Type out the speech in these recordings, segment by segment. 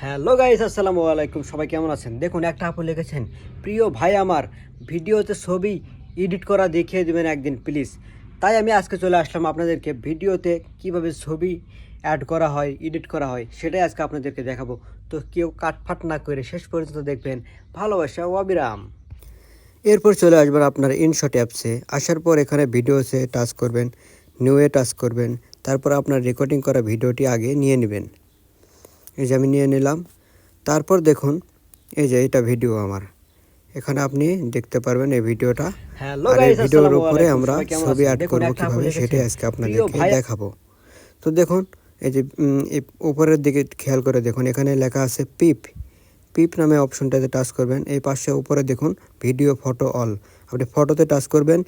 Hello guys, আসসালামু আলাইকুম। সবাই কেমন আছেন? দেখুন, একটা আপু লিখেছেন, প্রিয় ভাই আমার, ভিডিওতে ছবি এডিট করা দেখিয়ে দেবেন একদিন প্লিজ। তাই আমি আজকে চলে আসলাম আপনাদেরকে ভিডিওতে কিভাবে ছবি অ্যাড করা হয়, এডিট করা হয়, সেটাই আজকে আপনাদেরকে দেখাবো। তো কেউ কাটফাট না করে শেষ পর্যন্ত দেখবেন। ভালোবাসা ও অবিরাম। এরপর চলে আসবেন আপনার ইনশট অ্যাপসে। আসার পর এখানে ভিডিওসে টাচ করবেন, নিউয়ে টাচ করবেন। তারপর আপনার রেকর্ডিং করা ভিডিওটি আগে নিয়ে নেবেন। এই যে আমি নিয়ে নিলাম। তারপর দেখুন, এই যে এটা ভিডিও আমার। এখানে আপনি দেখতে পারবেন এই ভিডিওটা। আর এই ভিডিওর উপরে আমরা ছবি অ্যাড করবো কীভাবে, সেটাই আজকে আপনাদেরকে দেখাবো। তো দেখুন, এই যে এই উপরের দিকে খেয়াল করে দেখুন, এখানে লেখা আছে পিপ। পিপ নামে অপশনটাতে টাচ করবেন। এই পাশে উপরে দেখুন ভিডিও ফটো অল, আপনি ফটোতে টাচ করবেন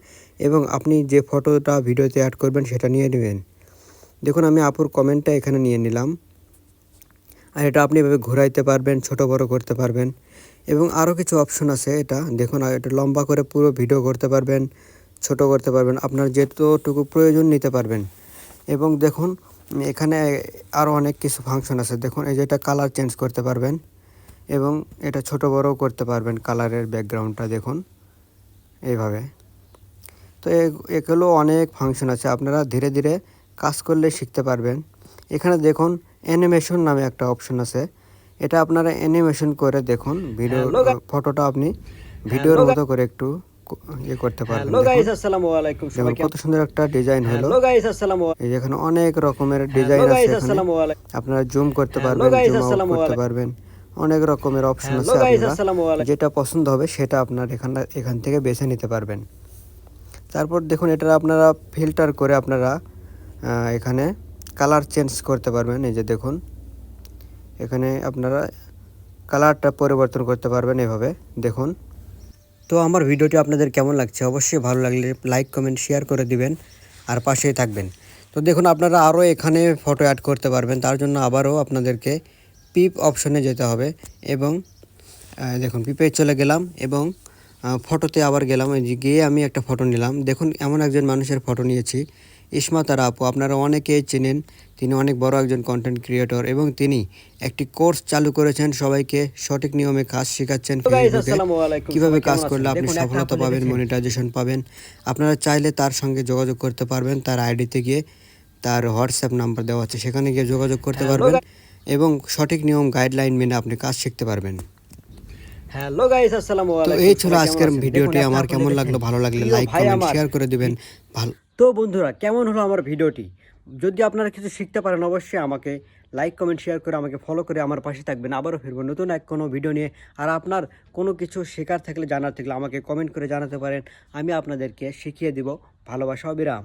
এবং আপনি যে ফটোটা ভিডিওতে অ্যাড করবেন সেটা নিয়ে নেবেন। দেখুন, আমি আপুর কমেন্টটা এখানে নিয়ে নিলাম। আর এটা আপনি এভাবে ঘোরাইতে পারবেন, ছোট বড় করতে পারবেন এবং আরও কিছু অপশন আছে। এটা দেখুন, আর এটা লম্বা করে পুরো ভিডিও করতে পারবেন, ছোট করতে পারবেন, আপনার যেতটুকু প্রয়োজন নিতে পারবেন। এবং দেখুন, এখানে আরও অনেক কিছু ফাংশন আছে। দেখুন, এই যে এটা কালার চেঞ্জ করতে পারবেন এবং এটা ছোট বড়ও করতে পারবেন। কালারের ব্যাকগ্রাউন্ডটা দেখুন এইভাবে। তো এগুলো অনেক ফাংশন আছে, আপনারা ধীরে ধীরে কাজ করলে শিখতে পারবেন। এখানে দেখুন অ্যানিমেশন নামে একটা অপশন আছে। এটা আপনারা অ্যানিমেশন করে দেখুন, ভিডিও ফটোটা আপনি ভিডিওর মতো করে একটু ইয়ে করতে পারবেন। দেখুন কত সুন্দর একটা ডিজাইন হলো। এই যে এখানে অনেক রকমের ডিজাইন আছে। এখানে আপনারা জুম করতে পারবেন, জুম আউট করতে পারবেন, অনেক রকমের অপশন আছে। আপনারা যেটা পছন্দ হবে সেটা আপনার এখান থেকে বেছে নিতে পারবেন। তারপর দেখুন, এটা আপনারা ফিল্টার করে আপনারা এখানে কালার চেঞ্জ করতে পারবেন। এই যে দেখুন, এখানে আপনারা কালারটা পরিবর্তন করতে পারবেন এভাবে। দেখুন, তো আমার ভিডিওটি আপনাদের কেমন লাগছে অবশ্যই ভালো লাগলে লাইক কমেন্ট শেয়ার করে দিবেন আর পাশেই থাকবেন। তো দেখুন, আপনারা আরও এখানে ফটো অ্যাড করতে পারবেন। তার জন্য আবারও আপনাদেরকে পিপ অপশনে যেতে হবে এবং দেখুন পিপে চলে গেলাম এবং ফটোতে আবার গেলাম। এই যে গিয়ে আমি একটা ফটো নিলাম। দেখুন, এমন একজন মানুষের ফটো নিয়েছি, ইসমা তারা আপু। আপনারা অনেকেই চেনেন, তিনি অনেক বড় একজন কন্টেন্ট ক্রিয়েটর এবং তিনি একটি কোর্স চালু করেছেন, সবাইকে সঠিক নিয়মে কাজ শেখাচ্ছেন। ফেসবুকে কীভাবে কাজ করলে আপনি সফলতা পাবেন, মনিটাইজেশন পাবেন। আপনারা চাইলে তার সঙ্গে যোগাযোগ করতে পারবেন। তার আইডিতে গিয়ে তার হোয়াটসঅ্যাপ নাম্বার দেওয়া আছে, সেখানে গিয়ে যোগাযোগ করতে পারবেন এবং সঠিক নিয়ম গাইডলাইন মেনে আপনি কাজ শিখতে পারবেন। হ্যালো গাইস, আসসালামু আলাইকুম। তো এই ছিল আজকের ভিডিওটি। আমার কেমন লাগলো, ভালো লাগলে লাইক কমেন্ট শেয়ার করে দিবেন। ভালো তো বন্ধুরা, কেমন হলো আমার ভিডিওটি? যদি আপনারা কিছু শিখতে পারেন অবশ্যই আমাকে লাইক কমেন্ট শেয়ার করে আমাকে ফলো করে আমার পাশে থাকবেন। আবারও ফিরবো নতুন কোনো ভিডিও নিয়ে। আর আপনার কোনো কিছু শেখার থাকলে, জানার থাকলে আমাকে কমেন্ট করে জানাতে পারেন। আমি আপনাদেরকে শিখিয়ে দিব। ভালোবাসা অবিরাম।